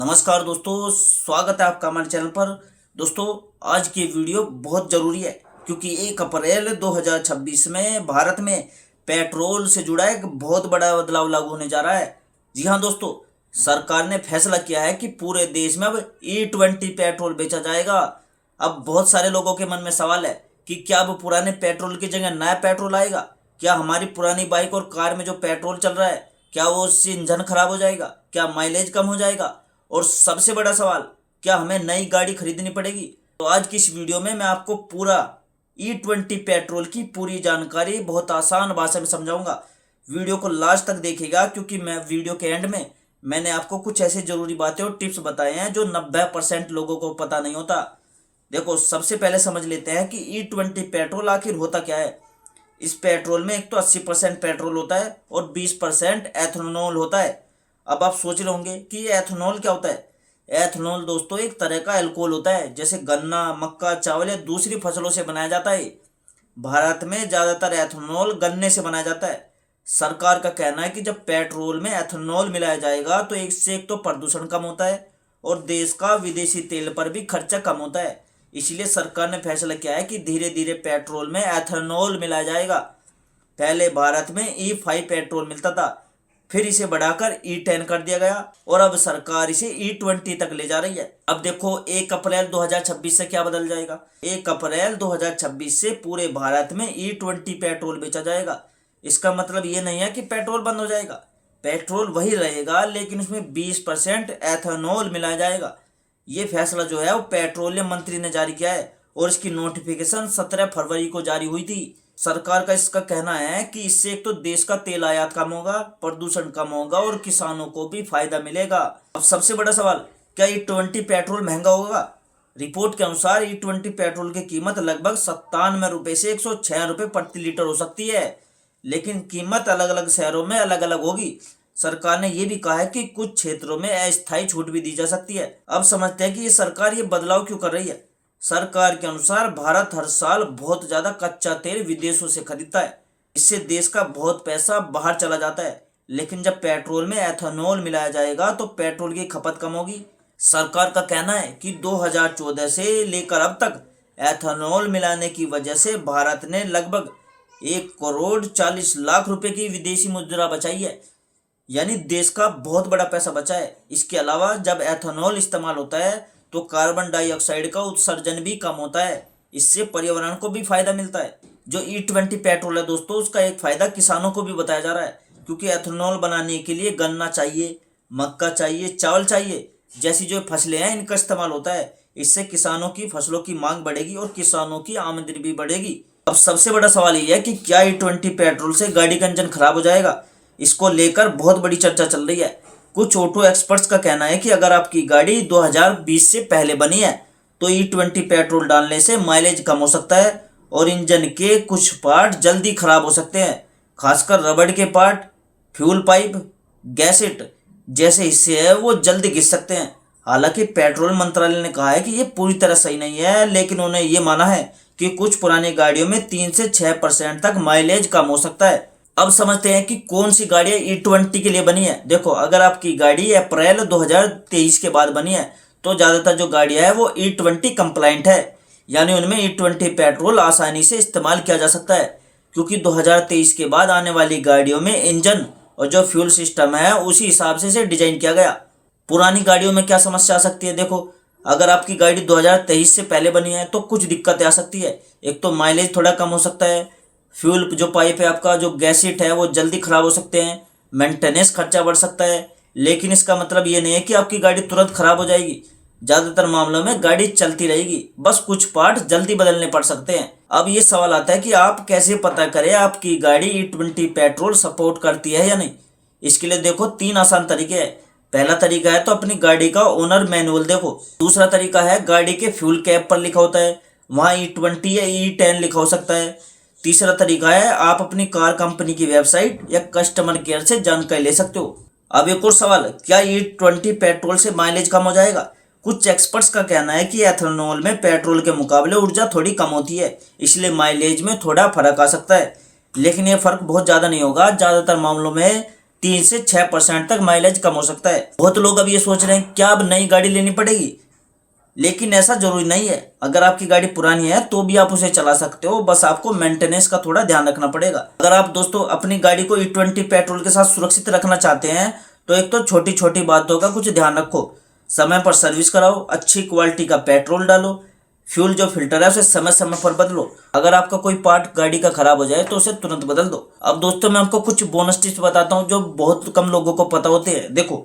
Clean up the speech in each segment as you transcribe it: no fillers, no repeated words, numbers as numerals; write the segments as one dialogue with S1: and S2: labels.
S1: नमस्कार दोस्तों, स्वागत है आपका हमारे चैनल पर। दोस्तों, आज की वीडियो बहुत ज़रूरी है क्योंकि 1 अप्रैल 2026 में भारत में पेट्रोल से जुड़ा एक बहुत बड़ा बदलाव लागू होने जा रहा है। जी हाँ दोस्तों, सरकार ने फैसला किया है कि पूरे देश में अब E20 पेट्रोल बेचा जाएगा। अब बहुत सारे लोगों के मन में सवाल है कि क्या अब पुराने पेट्रोल की जगह नया पेट्रोल आएगा? क्या हमारी पुरानी बाइक और कार में जो पेट्रोल चल रहा है, क्या वो उससे इंजन खराब हो जाएगा? क्या माइलेज कम हो जाएगा? और सबसे बड़ा सवाल, क्या हमें नई गाड़ी खरीदनी पड़ेगी? तो आज की इस वीडियो में मैं आपको पूरा E20 पेट्रोल की पूरी जानकारी बहुत आसान भाषा में समझाऊंगा। वीडियो को लास्ट तक देखिएगा क्योंकि मैं वीडियो के एंड में मैंने आपको कुछ ऐसे जरूरी बातें और टिप्स बताए हैं जो 90% लोगों को पता नहीं होता। देखो, सबसे पहले समझ लेते हैं कि E20 पेट्रोल आखिर होता क्या है। इस पेट्रोल में एक तो 80% पेट्रोल होता है और 20% एथेनॉल होता है। अब आप सोच रहे होंगे कि ये एथेनॉल क्या होता है। एथेनॉल दोस्तों एक तरह का अल्कोहल होता है, जैसे गन्ना, मक्का, चावल या दूसरी फसलों से बनाया जाता है। भारत में ज़्यादातर एथेनॉल गन्ने से बनाया जाता है। सरकार का कहना है कि जब पेट्रोल में एथेनॉल मिलाया जाएगा तो इससे एक तो प्रदूषण कम होता है और देश का विदेशी तेल पर भी खर्चा कम होता है। इसलिए सरकार ने फैसला किया है कि धीरे धीरे पेट्रोल में एथेनॉल मिलाया जाएगा। पहले भारत में E5 पेट्रोल मिलता था, फिर इसे बढ़ाकर E10 कर दिया गया और अब सरकार इसे E20 तक ले जा रही है। अब देखो, 1 अप्रैल 2026 से क्या बदल जाएगा। 1 अप्रैल 2026 से पूरे भारत में E20 पेट्रोल बेचा जाएगा। इसका मतलब ये नहीं है कि पेट्रोल बंद हो जाएगा, पेट्रोल वही रहेगा लेकिन उसमें 20% एथेनॉल मिलाया जाएगा। ये फैसला जो है वो पेट्रोलियम मंत्री ने जारी किया है और इसकी नोटिफिकेशन 17 फरवरी को जारी हुई थी। सरकार का इसका कहना है कि इससे एक तो देश का तेल आयात कम होगा, प्रदूषण कम होगा और किसानों को भी फायदा मिलेगा। अब सबसे बड़ा सवाल, क्या E20 पेट्रोल महंगा होगा? रिपोर्ट के अनुसार E20 पेट्रोल की कीमत लगभग 97 रुपए से 106 रुपए प्रति लीटर हो सकती है, लेकिन कीमत अलग अलग शहरों में अलग अलग होगी। सरकार ने यह भी कहा है कि कुछ क्षेत्रों में अस्थायी छूट भी दी जा सकती है। अब समझते हैं कि ये सरकार ये बदलाव क्यों कर रही है। सरकार के अनुसार भारत हर साल बहुत ज्यादा कच्चा तेल विदेशों से खरीदता है, इससे देश का बहुत पैसा बाहर चला जाता है। लेकिन जब पेट्रोल में एथेनॉल मिलाया जाएगा तो पेट्रोल की खपत कम होगी। सरकार का कहना है कि 2014 से लेकर अब तक एथेनॉल मिलाने की वजह से भारत ने लगभग 1 करोड़ 40 लाख रुपए की विदेशी मुद्रा बचाई है, यानी देश का बहुत बड़ा पैसा बचा है। इसके अलावा जब एथेनॉल इस्तेमाल होता है तो कार्बन डाइऑक्साइड का उत्सर्जन भी कम होता है, इससे पर्यावरण को भी फायदा मिलता है। जो E20 पेट्रोल है दोस्तों, उसका एक फायदा किसानों को भी बताया जा रहा है क्योंकि एथेनॉल बनाने के लिए गन्ना चाहिए, मक्का चाहिए, चावल चाहिए जैसी जो फसलें हैं इनका इस्तेमाल होता है। इससे किसानों की फसलों की मांग बढ़ेगी और किसानों की आमदनी भी बढ़ेगी। अब सबसे बड़ा सवाल ये है कि क्या E20 पेट्रोल से गाड़ी का इंजन खराब हो जाएगा। इसको लेकर बहुत बड़ी चर्चा चल रही है। कुछ ऑटो एक्सपर्ट्स का कहना है कि अगर आपकी गाड़ी 2020 से पहले बनी है तो E20 पेट्रोल डालने से माइलेज कम हो सकता है और इंजन के कुछ पार्ट जल्दी खराब हो सकते हैं, खासकर रबड़ के पार्ट, फ्यूल पाइप, गैसेट जैसे हिस्से हैं वो जल्दी घिस सकते हैं। हालांकि पेट्रोल मंत्रालय ने कहा है कि ये पूरी तरह सही नहीं है, लेकिन उन्हें ये माना है कि कुछ पुरानी गाड़ियों में 3 से 6% तक माइलेज कम हो सकता है। अब समझते हैं कि कौन सी गाड़ियां E20 के लिए बनी है। देखो, अगर आपकी गाड़ी अप्रैल 2023 के बाद बनी है तो ज़्यादातर जो गाड़ियां है वो E20 कंप्लाइंट है, यानी उनमें E20 पेट्रोल आसानी से इस्तेमाल किया जा सकता है क्योंकि 2023 के बाद आने वाली गाड़ियों में इंजन और जो फ्यूल सिस्टम है उसी हिसाब से इसे डिजाइन किया गया। पुरानी गाड़ियों में क्या समस्या आ सकती है। देखो, अगर आपकी गाड़ी 2023 से पहले बनी है तो कुछ दिक्कतें आ सकती है। एक तो माइलेज थोड़ा कम हो सकता है, फ्यूल जो पाइप है आपका, जो गैसेट है वो जल्दी खराब हो सकते हैं, मेंटेनेंस खर्चा बढ़ सकता है। लेकिन इसका मतलब ये नहीं है कि आपकी गाड़ी तुरंत खराब हो जाएगी। ज़्यादातर मामलों में गाड़ी चलती रहेगी, बस कुछ पार्ट जल्दी बदलने पड़ सकते हैं। अब ये सवाल आता है कि आप कैसे पता करें आपकी गाड़ी E20 पेट्रोल सपोर्ट करती है या नहीं। इसके लिए देखो 3 आसान तरीके हैं। पहला तरीका है तो अपनी गाड़ी का ओनर मैनुअल देखो। दूसरा तरीका है गाड़ी के फ्यूल कैप पर लिखा होता है, वहाँ E20 या E10 लिखा हो सकता है। तीसरा तरीका है आप अपनी कार कंपनी की वेबसाइट या कस्टमर केयर से जानकारी ले सकते हो। अब एक और सवाल, क्या E20 पेट्रोल से माइलेज कम हो जाएगा। कुछ एक्सपर्ट्स का कहना है कि एथेनॉल में पेट्रोल के मुकाबले ऊर्जा थोड़ी कम होती है, इसलिए माइलेज में थोड़ा फर्क आ सकता है, लेकिन ये फर्क बहुत ज़्यादा नहीं होगा। ज़्यादातर मामलों में 3 से 6% तक माइलेज कम हो सकता है। बहुत लोग अब ये सोच रहे हैं क्या अब नई गाड़ी लेनी पड़ेगी, लेकिन ऐसा जरूरी नहीं है। अगर आपकी गाड़ी पुरानी है तो भी आप उसे चला सकते हो, बस आपको मेंटेनेंस का थोड़ा ध्यान रखना पड़ेगा। अगर आप दोस्तों अपनी गाड़ी को E20 पेट्रोल के साथ सुरक्षित रखना चाहते हैं तो एक तो छोटी छोटी बातों का कुछ ध्यान रखो। समय पर सर्विस कराओ, अच्छी क्वालिटी का पेट्रोल डालो, फ्यूल जो फिल्टर है उसे समय समय पर बदलो। अगर आपका कोई पार्ट गाड़ी का खराब हो जाए तो उसे तुरंत बदल दो। अब दोस्तों मैं आपको कुछ बोनस टिप्स बताता हूँ जो बहुत कम लोगों को पता होते हैं। देखो,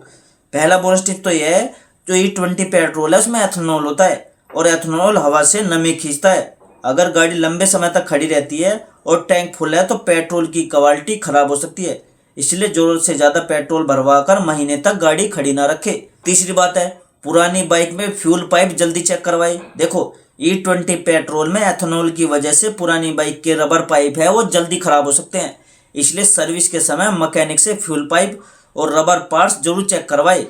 S1: पहला बोनस टिप तो यह है, जो E20 पेट्रोल है उसमें एथेनॉल होता है और एथेनॉल हवा से नमी खींचता है। अगर गाड़ी लंबे समय तक खड़ी रहती है और टैंक फुल है तो पेट्रोल की क्वालिटी खराब हो सकती है, इसलिए जरूरत से ज्यादा पेट्रोल भरवा कर महीने तक गाड़ी खड़ी ना रखे। तीसरी बात है, पुरानी बाइक में फ्यूल पाइप जल्दी चेक करवाई। देखो, E20 पेट्रोल में एथेनॉल की वजह से पुरानी बाइक के रबर पाइप है वो जल्दी खराब हो सकते हैं, इसलिए सर्विस के समय मैकेनिक से फ्यूल पाइप और रबर पार्ट्स जरूर चेक करवाए।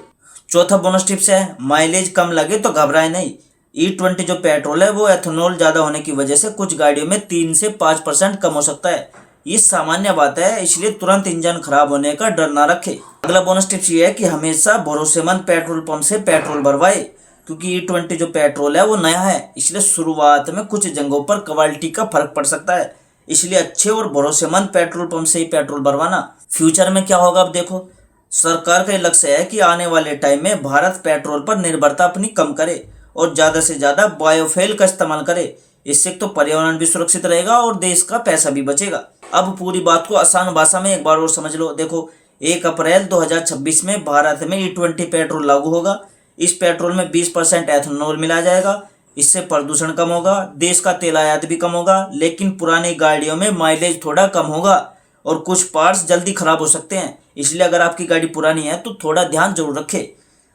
S1: चौथा बोनस टिप्स है, माइलेज कम लगे तो घबराए नहीं। E20 जो पेट्रोल है वो एथेनॉल ज़्यादा होने की वजह से कुछ गाड़ियों में 3 से 5% कम हो सकता है। ये सामान्य बात है, इसलिए तुरंत इंजन खराब होने का डर ना रखे। अगला बोनस टिप्स ये है कि हमेशा भरोसेमंद पेट्रोल पंप से पेट्रोल भरवाए, क्योंकि E20 जो पेट्रोल है वो नया है, इसलिए शुरुआत में कुछ जगहों पर क्वालिटी का फर्क पड़ सकता है, इसलिए अच्छे और भरोसेमंद पेट्रोल पंप से ही पेट्रोल भरवाना। फ्यूचर में क्या होगा अब देखो, सरकार का लक्ष्य है कि आने वाले टाइम में भारत पेट्रोल पर निर्भरता अपनी कम करे और ज़्यादा से ज़्यादा बायोफ्यूल का इस्तेमाल करे। इससे तो पर्यावरण भी सुरक्षित रहेगा और देश का पैसा भी बचेगा। अब पूरी बात को आसान भाषा में एक बार और समझ लो। देखो, 1 अप्रैल 2026 में भारत में E20 पेट्रोल लागू होगा। इस पेट्रोल में 20% एथेनॉल मिलाया जाएगा, इससे प्रदूषण कम होगा, देश का तेल आयात भी कम होगा, लेकिन पुरानी गाड़ियों में माइलेज थोड़ा कम होगा और कुछ पार्ट्स जल्दी खराब हो सकते हैं, इसलिए अगर आपकी गाड़ी पुरानी है तो थोड़ा ध्यान जरूर रखें।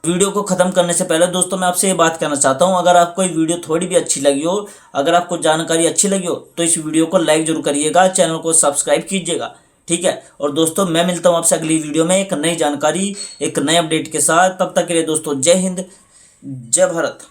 S1: वीडियो को खत्म करने से पहले दोस्तों मैं आपसे ये बात कहना चाहता हूँ, अगर आपको ये वीडियो थोड़ी भी अच्छी लगी हो, अगर आपको जानकारी अच्छी लगी हो तो इस वीडियो को लाइक जरूर करिएगा, चैनल को सब्सक्राइब कीजिएगा, ठीक है। और दोस्तों मैं मिलता हूँ आपसे अगली वीडियो में एक नई जानकारी, एक नए अपडेट के साथ। तब तक के लिए दोस्तों जय हिंद, जय भारत।